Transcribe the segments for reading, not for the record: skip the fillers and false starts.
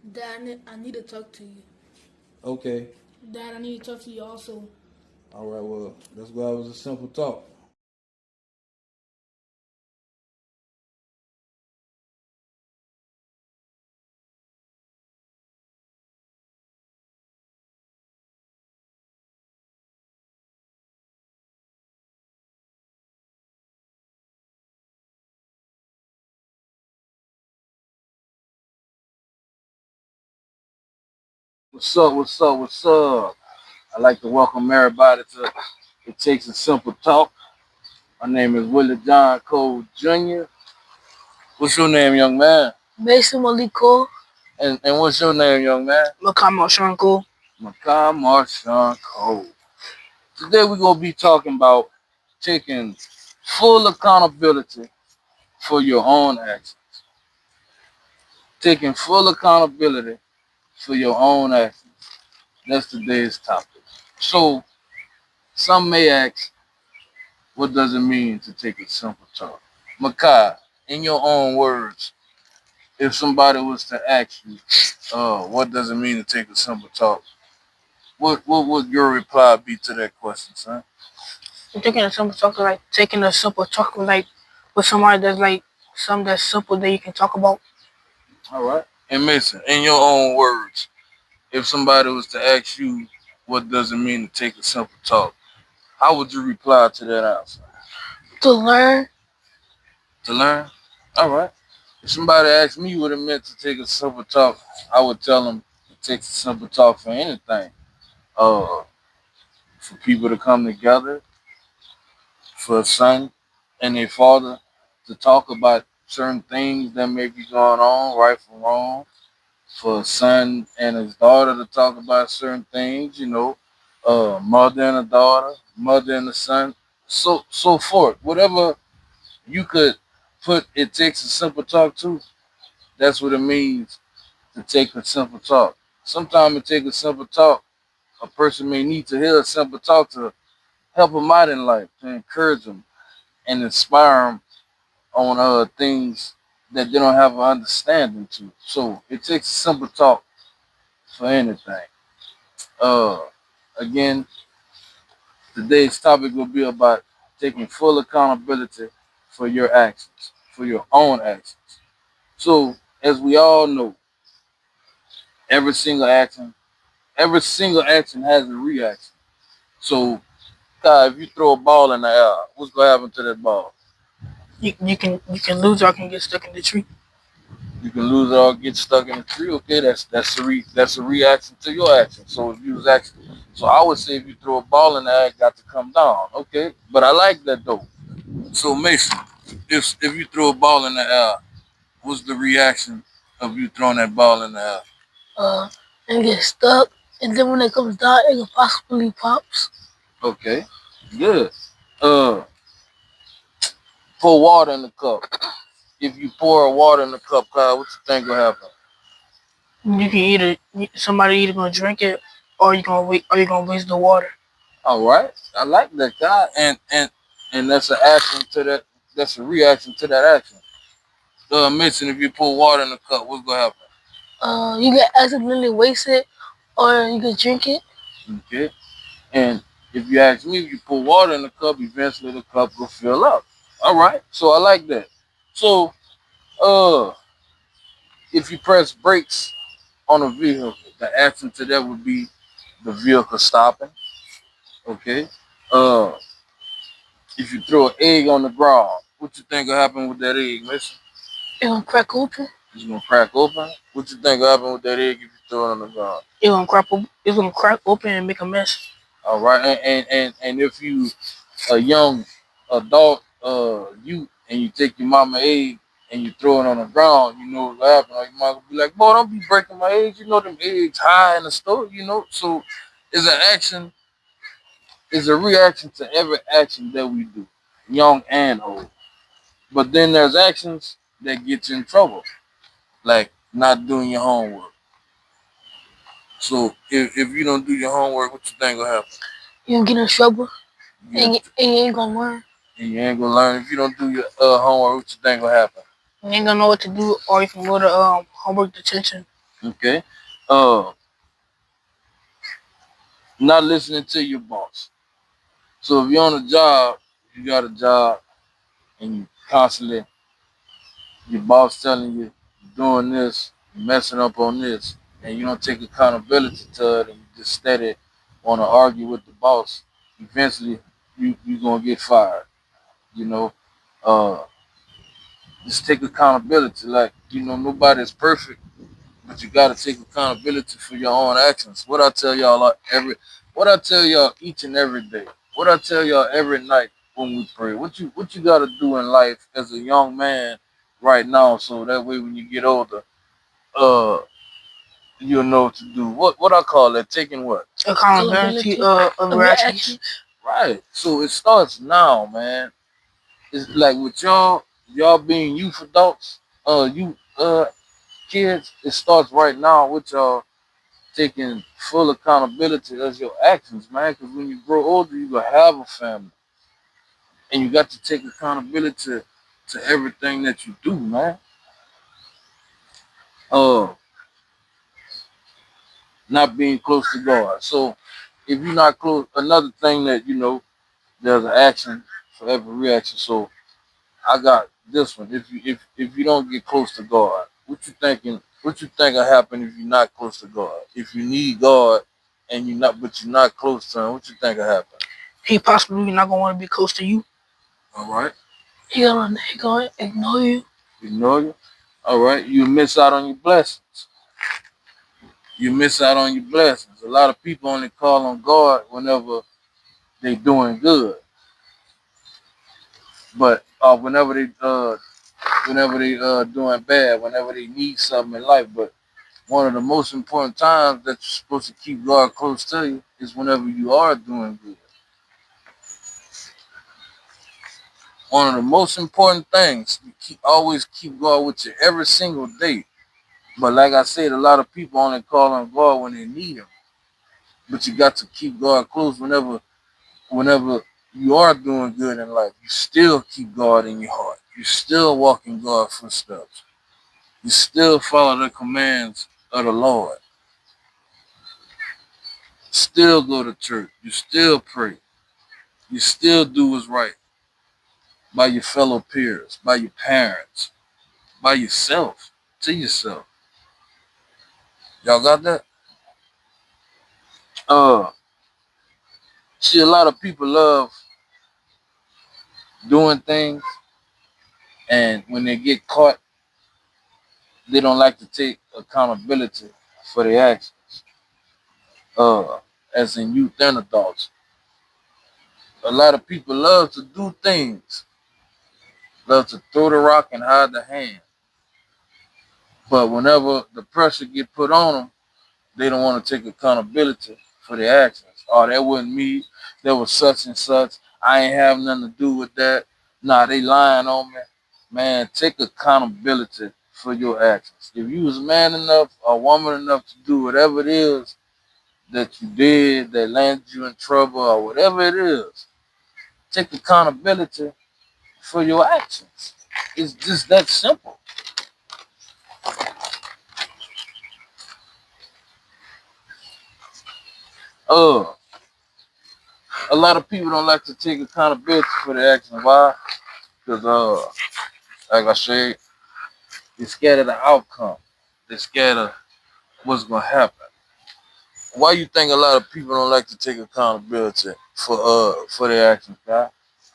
Dad, I need to talk to you. Okay. Dad, I need to talk to you also. All right. Well, let's go out with a simple talk. What's up? What's up? What's up? I'd like to welcome everybody to It Takes a Simple Talk. My name is Willie John Cole Jr. What's your name, young man? Mason Maliko. And what's your name, young man? Makamo Shanko. Makai Marshawn Cole. Today we're going to be talking about taking full accountability for your own actions. Taking full accountability for your own actions. That's today's topic. So, some may ask, what does it mean to take a simple talk? Makai, in your own words, if somebody was to ask you, what does it mean to take a simple talk? What would your reply be to that question, son? I'm taking a simple talk like taking a simple talk like with somebody that's like something that's simple that you can talk about. All right. And Mason, in your own words, if somebody was to ask you, what does it mean to take a simple talk? How would you reply to that answer? To learn. To learn? All right. If somebody asked me what it meant to take a simple talk, I would tell them it takes a simple talk for anything. Uh, for people to come together, for a son and a father to talk about certain things that may be going on, right from wrong, for a son and his daughter to talk about certain things, mother and a daughter, mother and a son, so forth. Whatever you could put it takes a simple talk to, that's what it means to take a simple talk. Sometimes it takes a simple talk. A person may need to hear a simple talk to help them out in life, to encourage them and inspire them on things that they don't have an understanding to. So it takes a simple talk for anything. Uh, Again, today's topic will be about taking full accountability for your actions, for your own actions. So, as we all know, every single action, every single action has a reaction. So, if you throw a ball in the air, what's gonna happen to that ball? You can lose or can get stuck in the tree. You can lose it or get stuck in a tree. Okay, that's a reaction to your action. So if you was actually, so I would say if you throw a ball in the air, it got to come down. Okay, but I like that though. So Mason, if you throw a ball in the air, what's the reaction of you throwing that ball in the air? Uh, and get stuck, and then when it comes down, it can possibly pops. Okay, good. Uh, Pour water in the cup. If you pour water in the cup, Kyle, what you think will happen? You can somebody either gonna drink it or you gonna waste the water. All right, I like that guy, and that's an action to that. That's a reaction to that action. Mention if you pour water in the cup, what's gonna happen? You can accidentally waste it or you can drink it. Okay, and if you ask me, if you pour water in the cup, eventually the cup will fill up. All right, so I like that. So, uh, if you press brakes on a vehicle, the action to that would be the vehicle stopping. Okay, uh, if you throw an egg on the ground, what you think will happen with that egg, Mister? It gonna crack open. It's gonna crack open. What you think will happen with that egg if you throw it on the ground? It's gonna crack open and make a mess. All right, and if you a young adult, you and you take your mama egg and you throw it on the ground, you know what happen. Like your mama will be like, "Boy, don't be breaking my eggs. You know them eggs high in the store. You know." So, it's an action. It's a reaction to every action that we do, young and old. But then there's actions that get you in trouble, like not doing your homework. So if you don't do your homework, what you think will happen? You gonna get in trouble You and you ain't gonna learn. and you ain't gonna learn if you don't do your homework. What you think will happen? You ain't gonna know what to do or you can go to homework detention. Okay. Uh, Not listening to your boss. So if you're on a job, you got a job, and you constantly your boss telling you you're doing this, you're messing up on this, and you don't take accountability to it, and you just steady want to argue with the boss, eventually you gonna get fired. You know, uh, just take accountability. Like nobody's perfect, but you gotta take accountability for your own actions. What I tell y'all each and every day, what I tell y'all every night when we pray. What you gotta do in life as a young man right now, so that way when you get older, uh, you'll know what to do. What I call that, taking what? Accountability of your actions. Right. So it starts now, man. It's like with y'all being youth adults, you kids, it starts right now with y'all taking full accountability of your actions, man. Because when you grow older, you gonna have a family, and you got to take accountability to everything that you do, man. Uh, Not being close to God. So if you're not close, another thing that there's an action for every reaction. So I got this one. If you don't get close to God, what you thinking? What you think will happen if you're not close to God? If you need God and but you're not close to Him, what you think will happen? He possibly not gonna want to be close to you. All right. He gonna ignore you. Ignore you. All right. You miss out on your blessings. You miss out on your blessings. A lot of people only call on God whenever they doing good, but whenever they doing bad, whenever they need something in life. But one of the most important times that you're supposed to keep God close to you is whenever you are doing good. One of the most important things, always keep God with you every single day. But like I said, a lot of people only call on God when they need Him. But you got to keep God close whenever you are doing good in life. You still keep God in your heart. You still walk in God's footsteps. You still follow the commands of the Lord. Still go to church. You still pray. You still do what's right by your fellow peers, by your parents, by yourself, to yourself. Y'all got that? Uh, See, a lot of people love doing things, and when they get caught, they don't like to take accountability for their actions. As in youth and adults, a lot of people love to do things, love to throw the rock and hide the hand. But whenever the pressure get put on them, they don't want to take accountability for their actions. Oh, that wasn't me. That was such and such. I ain't have nothing to do with that. Nah, they lying on me. Man, take accountability for your actions. If you was man enough or woman enough to do whatever it is that you did that landed you in trouble or whatever it is, take accountability for your actions. It's just that simple. Uh, a lot of people don't like to take accountability for their actions. Why? Because like I said, they're scared of the outcome. They're scared of what's gonna happen. Why you think a lot of people don't like to take accountability for their actions, guy?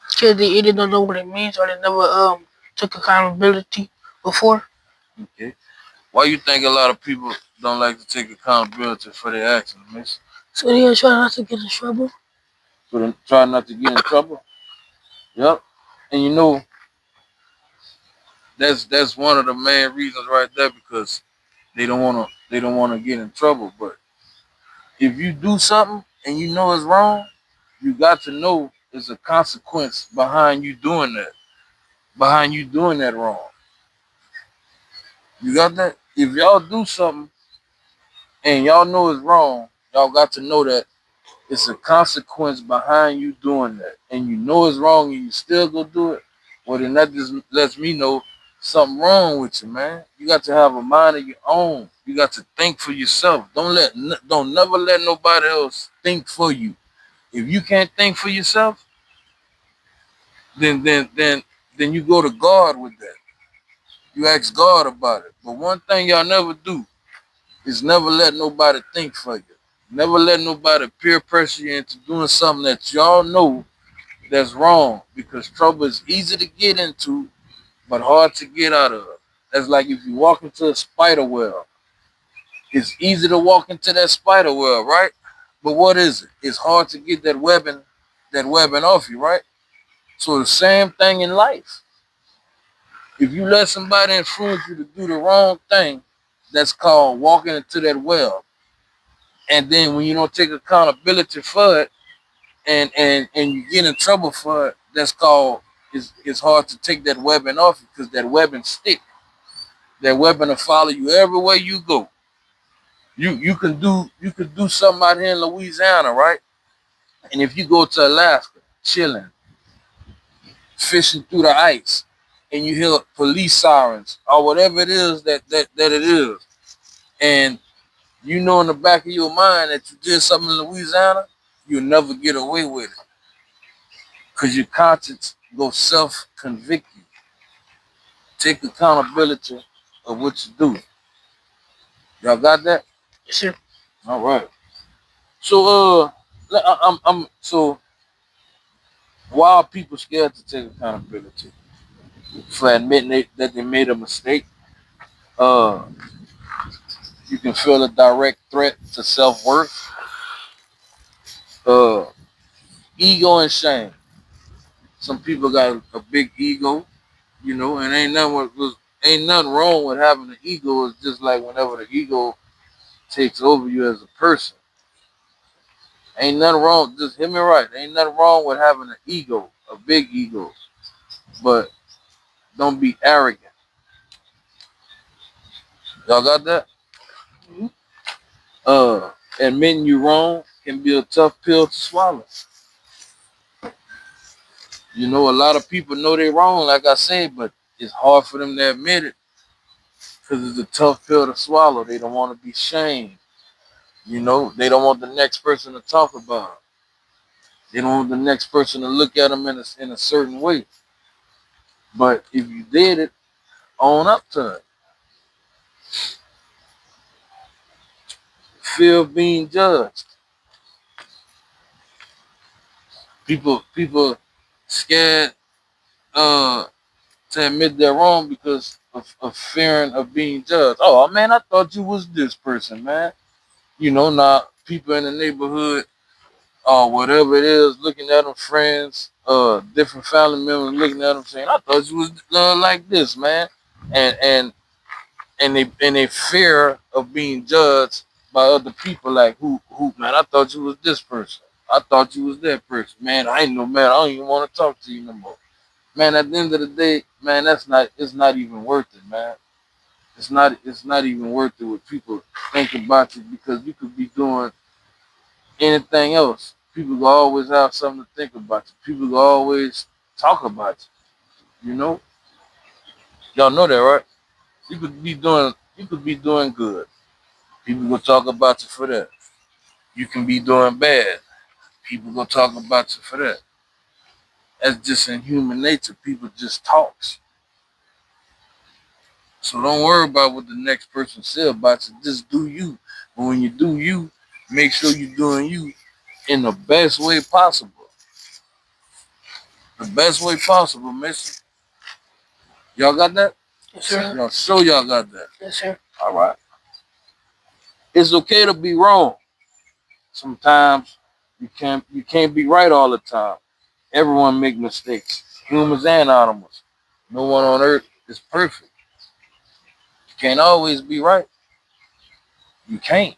Because they either don't know what it means or they never took accountability before. Okay. Why you think a lot of people don't like to take accountability for their actions, miss? So they try not to get in trouble. So they try not to get in trouble. Yep. And that's one of the main reasons right there, because they don't wanna get in trouble. But if you do something and you know it's wrong, you got to know there's a consequence behind you doing that wrong. You got that? If y'all do something and y'all know it's wrong, y'all got to know that it's a consequence behind you doing that. And you know it's wrong and you still go do it, well then that just lets me know something wrong with you, man. You got to have a mind of your own. You got to think for yourself. Don't never let nobody else think for you. If you can't think for yourself, then then then then you go to God with that. You ask God about it. But one thing y'all never do is never let nobody think for you. Never let nobody peer pressure you into doing something that y'all know that's wrong, because trouble is easy to get into but hard to get out of. That's like if you walk into a spider web. It's easy to walk into that spider web, right? But what is it? It's hard to get that webbing off you, right? So the same thing in life. If you let somebody influence you to do the wrong thing, that's called walking into that web. And then when you don't take accountability for it, and you get in trouble for it, that's called it's hard to take that webbing off you, because that webbing stick. That webbing will follow you everywhere you go. You can do something out here in Louisiana, right? And if you go to Alaska, chilling, fishing through the ice, and you hear police sirens or whatever it is that it is, and you know in the back of your mind that you did something in Louisiana, you'll never get away with it, because your conscience go self-convict you. Take accountability of what you do. Y'all got that? Yes, sir. All right. So so why are people scared to take accountability for admitting that they made a mistake? Uh, you can feel a direct threat to self worth. Uh, ego and shame. Some people got a big ego, and ain't nothing wrong with having an ego. It's just like whenever the ego takes over you as a person. Ain't nothing wrong. Just hear me right. Ain't nothing wrong with having an ego, a big ego, but don't be arrogant. Y'all got that? Mhm. Admitting you wrong can be a tough pill to swallow. A lot of people know they're wrong, like I said, but it's hard for them to admit it because it's a tough pill to swallow. They don't want to be shamed. They don't want the next person to talk about it. They don't want the next person to look at them in a certain way. But if you did it, own up to it. Fear of being judged. People scared to admit they're wrong because of fearing of being judged. Oh man, I thought you was this person, man. Now people in the neighborhood or whatever it is, looking at them, friends, different family members looking at them, saying, "I thought you was like this, man," and and and they fear of being judged by other people, like who man, I thought you was this person, I thought you was that person, man. I ain't no man. I don't even want to talk to you no more, man. At the end of the day, man, it's not even worth it, man. It's not even worth it what people think about you, because you could be doing anything else. People will always have something to think about you. People will always talk about you. Y'all know that, right? You could be doing good. People will talk about you for that. You can be doing bad. People will talk about you for that. That's just in human nature. People just talks. So don't worry about what the next person says about you. Just do you. But when you do you, make sure you're doing you in the best way possible. The best way possible, mister. Y'all got that? Yes, sir. Y'all sure y'all got that? Yes, sir. All right. It's okay to be wrong. Sometimes you can't be right all the time. Everyone make mistakes. Humans and animals. No one on earth is perfect. You can't always be right. You can't.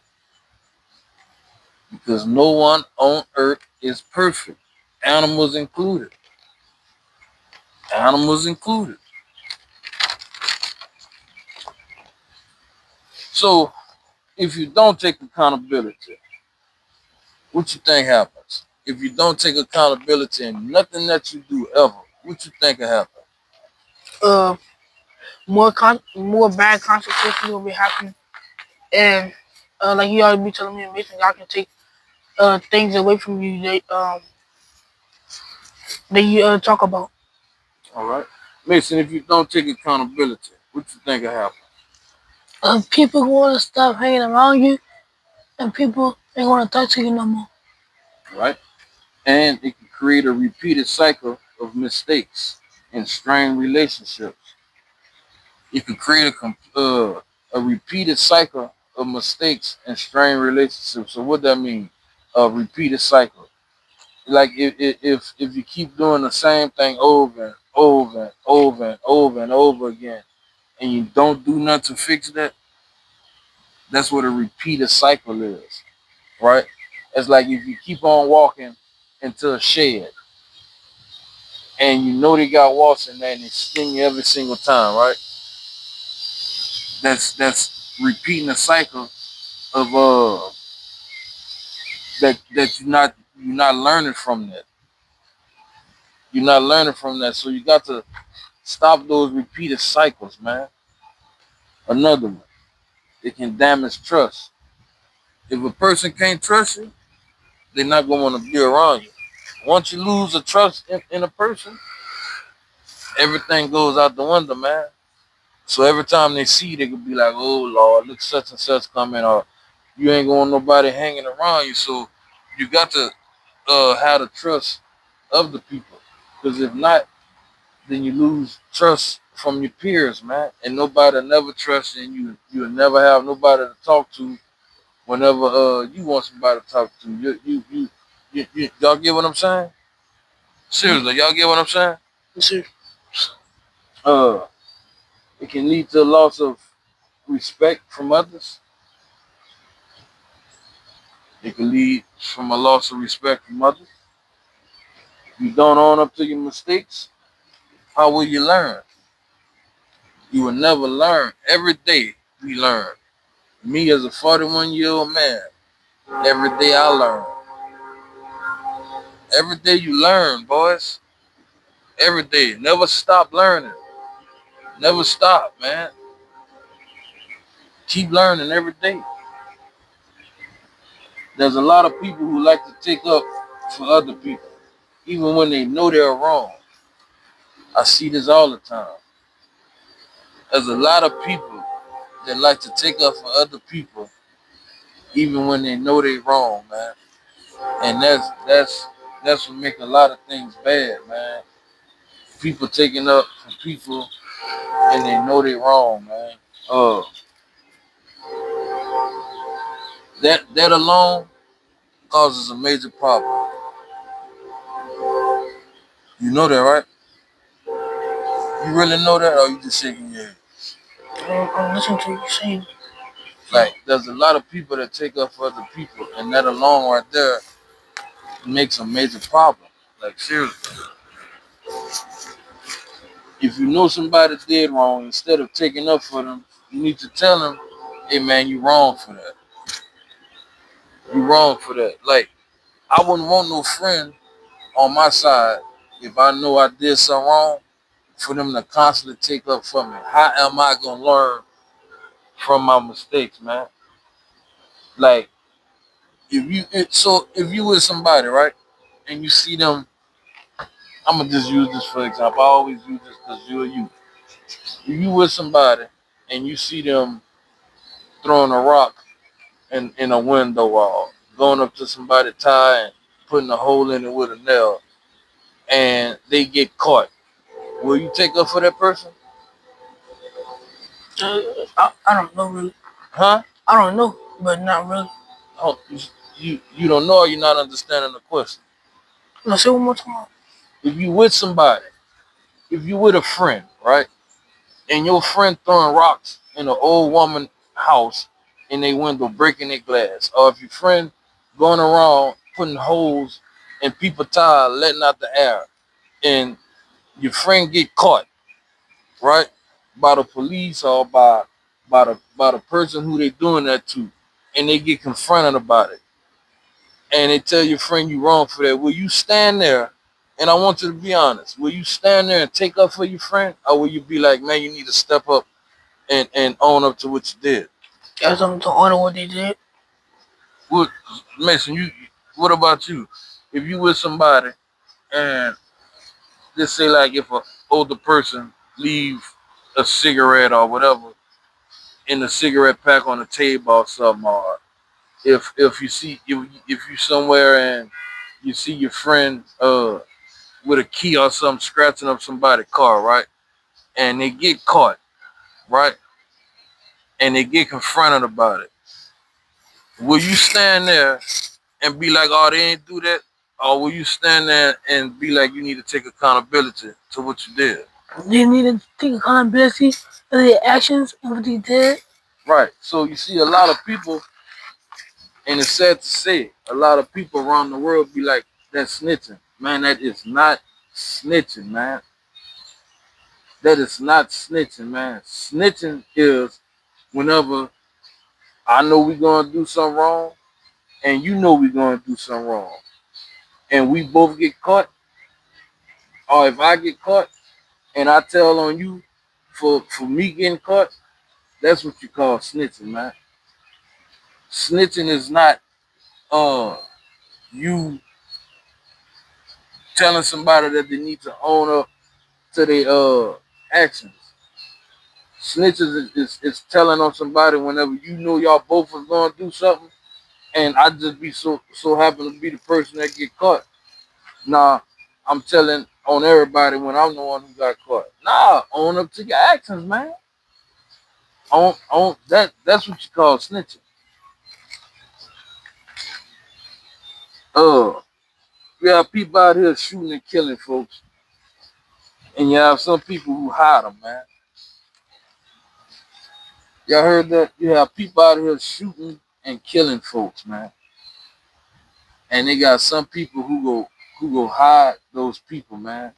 Because no one on earth is perfect. Animals included. Animals included. So if you don't take accountability, what you think happens? If you don't take accountability in nothing that you do ever, what you think will happen? Uh, more bad consequences will be happening. And like you already be telling me, Mason, y'all can take things away from you that you talk about. All right, Mason. If you don't take accountability, what you think will happen? People want to stop hanging around you, and people ain't want to talk to you no more. Right, and it can create a repeated cycle of mistakes and strained relationships. It can create a repeated cycle of mistakes and strained relationships. So what that mean? A repeated cycle. Like if you keep doing the same thing over and over and over and over and over again, and you don't do nothing to fix that, that's what a repeated cycle is, right? It's like if you keep on walking into a shed, and you know they got wasps in there, and they sting you every single time, right? That's repeating the cycle of that you're not learning from that. You're not learning from that, so you got to stop those repeated cycles, man. Another one, it can damage trust. If a person can't trust you, they're not gonna want to be around you. Once you lose the trust in a person, everything goes out the window, man. So every time they see you, they could be like, "Oh Lord, look such and such coming," or you ain't going nobody hanging around you. So you got to have the trust of the people, because if not, then you lose trust from your peers, man. And nobody never trusts you, and you'll never have nobody to talk to whenever you want somebody to talk to. Y'all get what I'm saying? Seriously, y'all get what I'm saying? See, Uh, it can lead to a loss of respect from others. It can lead from a loss of respect from others. You don't own up to your mistakes. How will you learn? You will never learn. Every day we learn. Me as a 41-year-old man, every day I learn. Every day you learn, boys. Every day. Never stop learning. Never stop, man. Keep learning every day. There's a lot of people who like to take up for other people, even when they know they're wrong. I see this all the time. There's a lot of people that like to take up for other people, even when they know they're wrong, man. And that's what make a lot of things bad, man. People taking up for people and they know they're wrong, man. Uh, that alone causes a major problem. You know that, right? You really know that, or you just shaking your head? I'm listening to you saying. Like, there's a lot of people that take up for other people, and that alone right there makes a major problem. Like, seriously, if you know somebody did wrong, instead of taking up for them, you need to tell them, "Hey, man, you wrong for that. You wrong for that." Like, I wouldn't want no friend on my side if I know I did something wrong for them to constantly take up for me. How am I gonna learn from my mistakes, man? Like, if you with somebody, right, and you see them, I'm gonna just use this for example. I always use this because you're you. If you with somebody and you see them throwing a rock in a window wall, going up to somebody's tire and putting a hole in it with a nail, and they get caught, will you take up for that person? I don't know really. Huh? I don't know, but not really. Oh, you don't know, or you're not understanding the question. Let's say one more time. If you with somebody, if you with a friend, right, and your friend throwing rocks in an old woman house in their window, breaking their glass, or if your friend going around putting holes in people's tires, letting out the air, and your friend get caught, right, by the police or by the person who they doing that to, and they get confronted about it, and they tell your friend you wrong for that, will you stand there And I want you to be honest. Will you stand there and take up for your friend, or will you be like, man, you need to step up and own up to what you did? That's something to honor what they did. What, Mason? What about you? If you with somebody and just say like if a older person leave a cigarette or whatever in the cigarette pack on the table or something, or if you see if you somewhere and you see your friend with a key or something scratching up somebody's car, right? And they get caught, right? And they get confronted about it. Will you stand there and be like, "Oh, they ain't do that," or will you stand there and be like, "You need to take accountability to what you did"? They need to take accountability of their actions and what they did. Right. So you see, a lot of people, and it's sad to say, a lot of people around the world be like, "That's snitching, man. That is not snitching, man. That is not snitching, man. Snitching is whenever I know we gonna do something wrong, and you know we gonna do something wrong, and we both get caught, or if I get caught and I tell on you for me getting caught, that's what you call snitching, man. Snitching is not uh you telling somebody that they need to own up to their actions. Snitches is telling on somebody whenever you know y'all both was gonna do something, and I just be so happen to be the person that get caught. Nah, I'm telling on everybody when I'm the one who got caught. Nah, own up to your actions, man. On that's what you call snitching. Uh, you have people out here shooting and killing folks, and you have some people who hide them, man. Y'all heard that? You have people out here shooting and killing folks, man. And they got some people who go hide those people, man.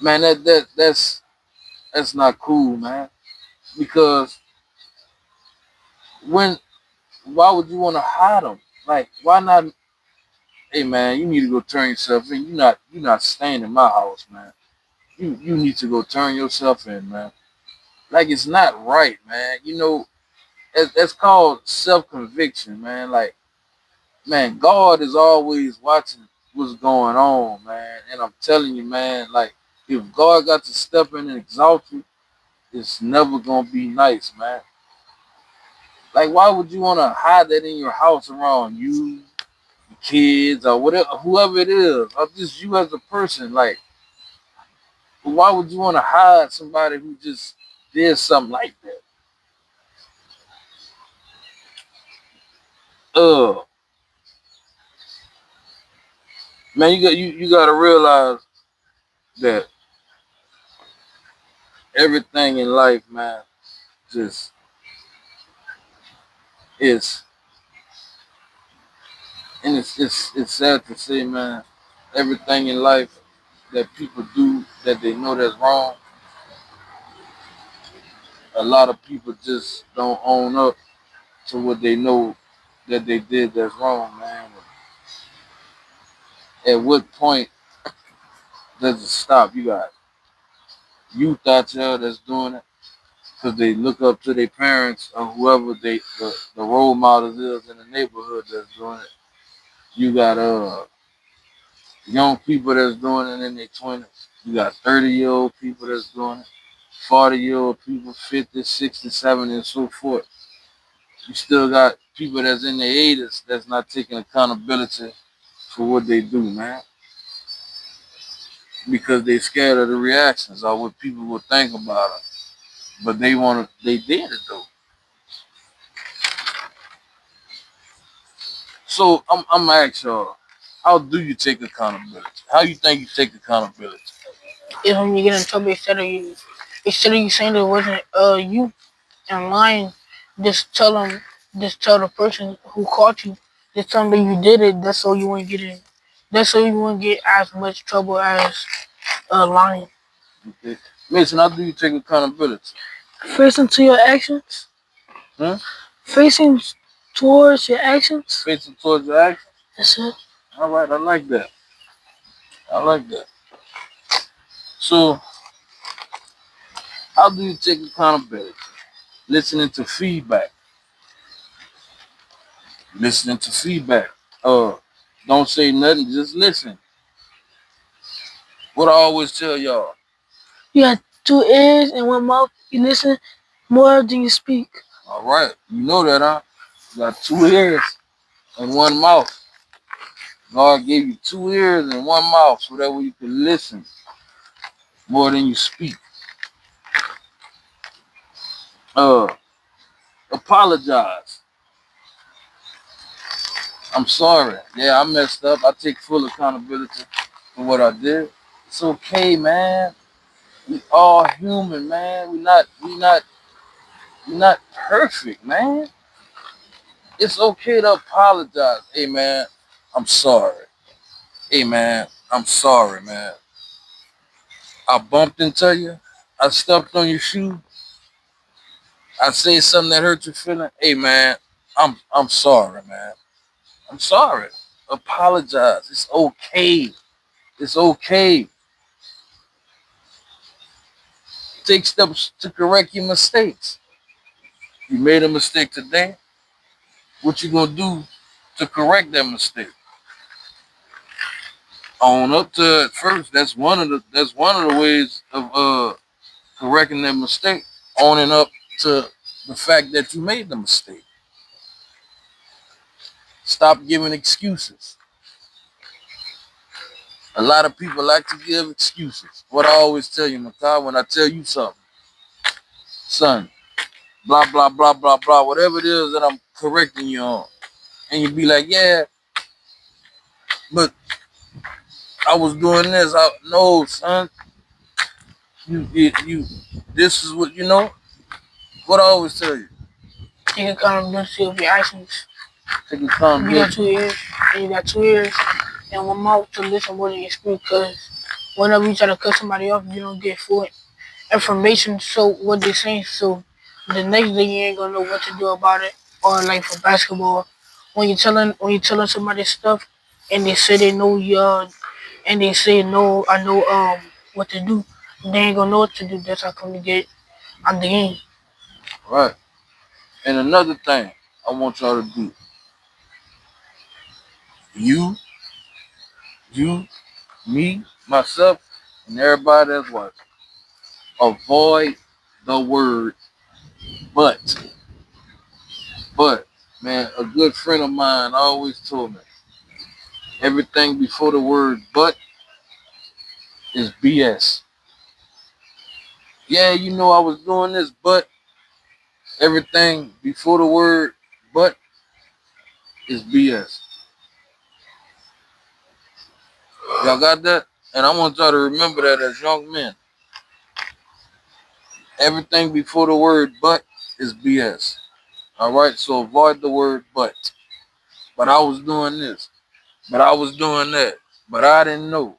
Man, that's not cool, man. Because when why would you want to hide them? Like, why not? Hey, man, you need to go turn yourself in. You not staying in my house, man. You need to go turn yourself in, man. Like, it's not right, man. That's called self conviction, man. Like, man, God is always watching what's going on, man. And I'm telling you, man, like, if God got to step in and exalt you, it's never gonna be nice, man. Like, why would you want to hide that in your house around you, your kids, or whatever, whoever it is, or just you as a person? Like, why would you want to hide somebody who just did something like that? Uh, Man, you gotta realize that everything in life, man, just is, and it's sad to say, man, everything in life that people do that they know that's wrong, a lot of people just don't own up to what they know that they did that's wrong, man. At what point does it stop? You got youth out there that's doing it because they look up to their parents or whoever the role models is in the neighborhood that's doing it. You got young people that's doing it in their 20s. You got 30-year-old people that's doing it. 40-year-old people, 50, 60, 70, and so forth. You still got people that's in their 80s that's not taking accountability for what they do, man. Because they scared of the reactions or what people will think about them. But they did it though. So I'm gonna ask y'all, how do you take accountability? How you think you take accountability? Is when you get in trouble instead of you saying that it wasn't you and lying, just tell them, just tell the person who caught you, just tell them that you did it. That's so you won't get in. That's so you won't get as much trouble as lying. Okay. Mason, how do you take accountability? Facing to your actions, Hmm? facing towards your actions. Facing towards your action? That's it. All right, I like that. I like that. So, how do you take accountability? Listening to feedback. Listening to feedback. Uh, don't say nothing, just listen. What I always tell y'all. You got 2 ears and 1 mouth. You listen more than you speak. All right, you know that, huh? You got 2 ears and 1 mouth. God gave you 2 ears and 1 mouth so that way you can listen more than you speak. Uh, apologize. I'm sorry. Yeah, I messed up. I take full accountability for what I did. It's okay, man. We all human, man. We not perfect, man. It's okay to apologize. Hey, man, I'm sorry. Hey, man, I'm sorry, man. I bumped into you. I stepped on your shoe. I say something that hurt your feeling. Hey, man, I'm sorry, man. I'm sorry. Apologize. It's okay. It's okay. Take steps to correct your mistakes. You made a mistake today. What you gonna do to correct that mistake? Own up to it first. That's one of the ways of correcting that mistake. Owning up to the fact that you made the mistake. Stop giving excuses. A lot of people like to give excuses. What I always tell you, Makai, when I tell you something, son, blah blah blah blah blah, whatever it is that I'm correcting you on, and you be like, yeah, but I was doing this. No, son, you. This is what you know. What I always tell you. Take accountability of your actions. Take You got accountability. 2 ears, and you got 2 ears and 1 mouth to listen more than you speak. Because whenever you try to cut somebody off, you don't get full information. So what they saying. So the next day you ain't gonna know what to do about it. Or like for basketball, when you telling somebody stuff, and they say they know you, and they say no, I know what to do. They ain't gonna know what to do. That's how come you get on the game. Right. And another thing I want y'all to do. You, you, me, myself, and everybody that's watching. Avoid the word but. But, man, a good friend of mine always told me everything before the word but is BS. Yeah, you know I was doing this, but everything before the word but is BS. Y'all got that? And I want y'all to remember that as young men. Everything before the word but is BS. All right, so avoid the word but. But I was doing this. But I was doing that. But I didn't know.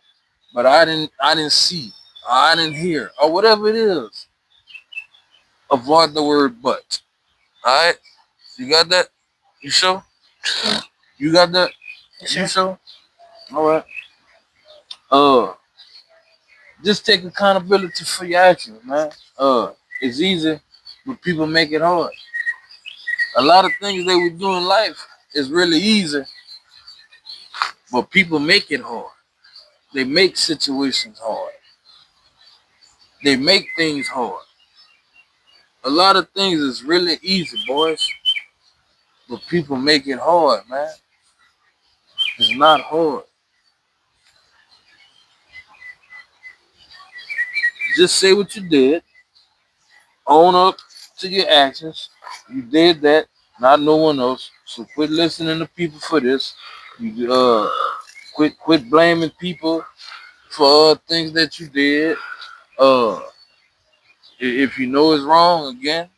But I didn't see. Or I didn't hear. Or whatever it is. Avoid the word but. Alright? You got that? You sure? You got that? Yes, You sir. sure? Alright. Uh just take accountability for your actions, man. It's easy, but people make it hard. A lot of things that we do in life is really easy, but people make it hard. They make situations hard. They make things hard. A lot of things is really easy, boys, but people make it hard, man. It's not hard. Just say what you did. Own up to your actions. You did that, not no one else. So quit listening to people for this. You quit blaming people for things that you did. Uh, if you know it's wrong, again,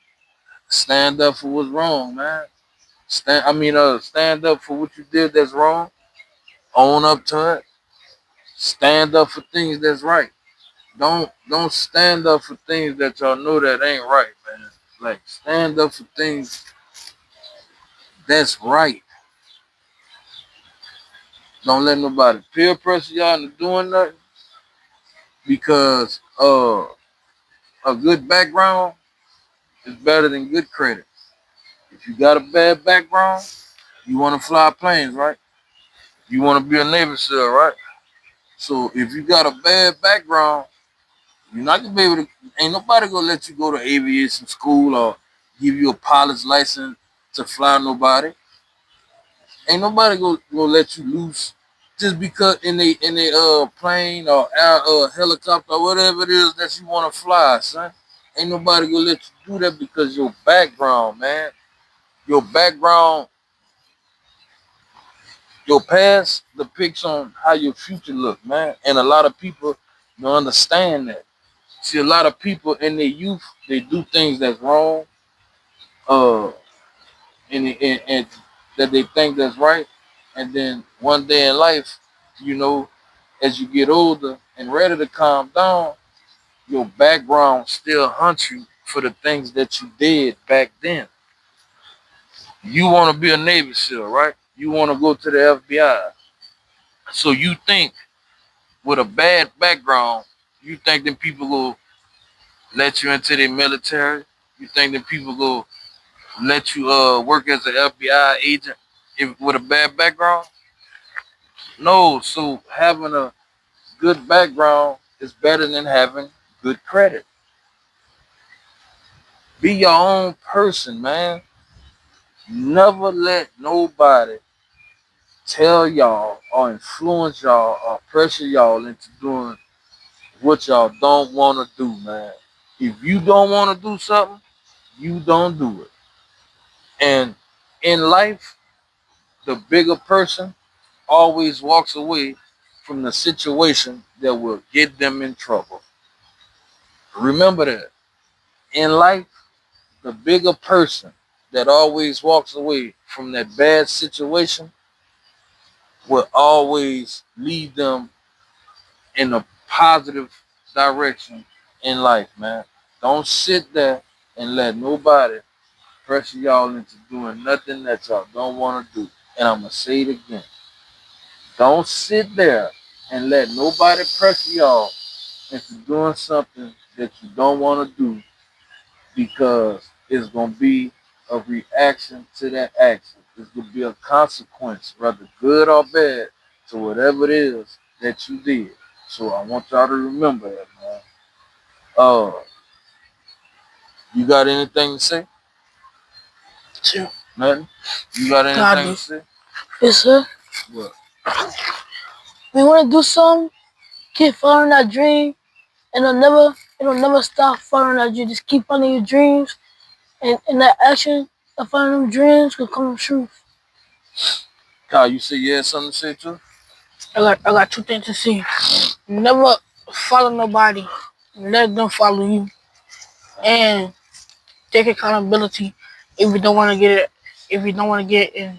stand up for what's wrong, man. Stand up for what you did that's wrong. Own up to it. Stand up for things that's right. Don't stand up for things that y'all know that ain't right, man. Like stand up for things that's right. Don't let nobody peer pressure y'all into doing nothing because a good background is better than good credit. If you got a bad background, you want to fly planes, right? You want to be a Navy SEAL, right? So if you got a bad background, you're not gonna be able to. Ain't nobody gonna let you go to aviation school or give you a pilot's license to fly nobody. Ain't nobody gonna let you loose just because in a plane or helicopter or whatever it is that you want to fly, son. Ain't nobody gonna let you do that because your background, man. Your background, your past depicts on how your future look, man. And a lot of people don't understand that. See, a lot of people in their youth, they do things that's wrong, uh, and that they think that's right, and then one day in life, you know, as you get older and ready to calm down, your background still haunts you for the things that you did back then. You want to be a Navy SEAL, right? You want to go to the FBI. So you think with a bad background, you think that people will let you into the military? You think that people will let you work as an FBI agent with a bad background? No. So having a good background is better than having good credit. Be your own person, man. Never let nobody tell y'all or influence y'all or pressure y'all into doing what y'all don't want to do, man. If you don't want to do something, you don't do it. And in life, the bigger person always walks away from the situation that will get them in trouble. Remember that. In life, the bigger person that always walks away from that bad situation will always lead them in a positive direction in life, man. Don't sit there and let nobody pressure y'all into doing nothing that y'all don't want to do. And I'm going to say it again. Don't sit there and let nobody pressure y'all into doing something that you don't want to do because it's going to be a reaction to that action. It's going to be a consequence, whether good or bad, to whatever it is that you did. So I want y'all to remember that, man. Uh, you got anything to say? Sure. Nothing? You got God anything do. to say? Yes, sir. What? We want to do something, keep following that dream, and it'll never stop following that dream. Just keep following your dreams, and that action of following them dreams will come true. Kyle, you say you had something to say too? I got two things to say. Never follow nobody. Let them follow you. And take accountability if you don't want to get it. If you don't want to get in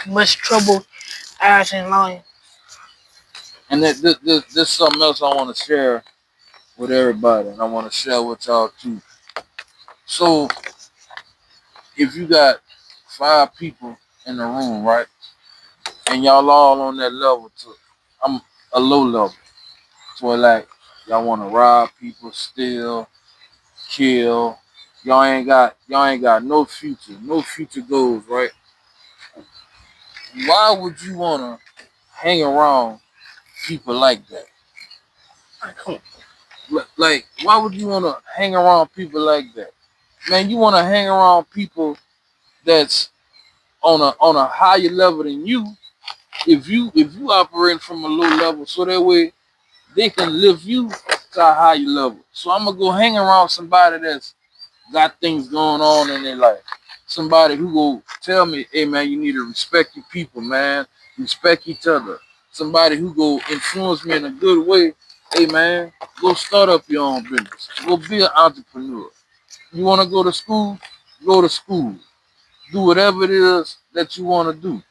much trouble as in lying. And this is something else I want to share with everybody, and I want to share with y'all too. So, if you got 5 people in the room, right, and y'all all on that level, to I'm a low level, so like y'all want to rob people, steal, kill. Y'all ain't got no future goals, right? Why would you want to hang around people like that? I don't. Like, why would you want to hang around people like that? Man, you want to hang around people that's on a higher level than you. If you operate from a low level, so that way they can lift you to a higher level. So I'm gonna go hang around somebody that's got things going on in their life. Somebody who go tell me, hey man, you need to respect your people, man. Respect each other. Somebody who go influence me in a good way. Hey man, go start up your own business. Go be an entrepreneur. You want to go to school? Go to school. Do whatever it is that you want to do.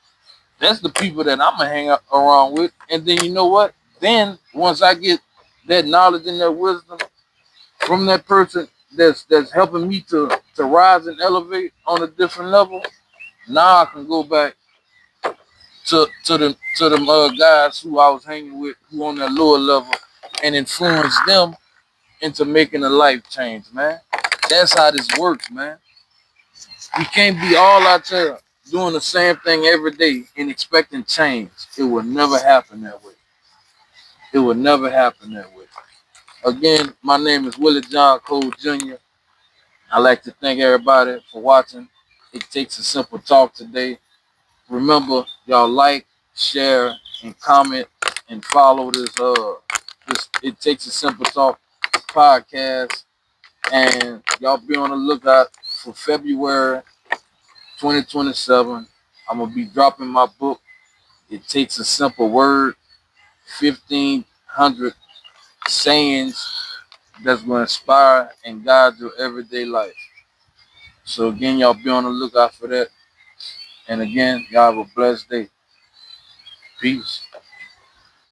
That's the people that I'm gonna hang out around with. And then you know what? Then once I get that knowledge and that wisdom from that person that's helping me to rise and elevate on a different level, now I can go back to them guys who I was hanging with who on that lower level and influence them into making a life change, man. That's how this works, man. You can't be all out there doing the same thing every day and expecting change. It will never happen that way. It will never happen that way. Again, my name is Willie John Cole Jr. I'd like to thank everybody for watching. It takes a simple talk today. Remember, y'all like, share, and comment and follow this It Takes a Simple Talk podcast. And y'all be on the lookout for February 2027. I'm gonna be dropping my book. It Takes a Simple Word, 1,500 sayings that's gonna inspire and guide your everyday life. So again, y'all be on the lookout for that. And again, y'all have a blessed day. Peace.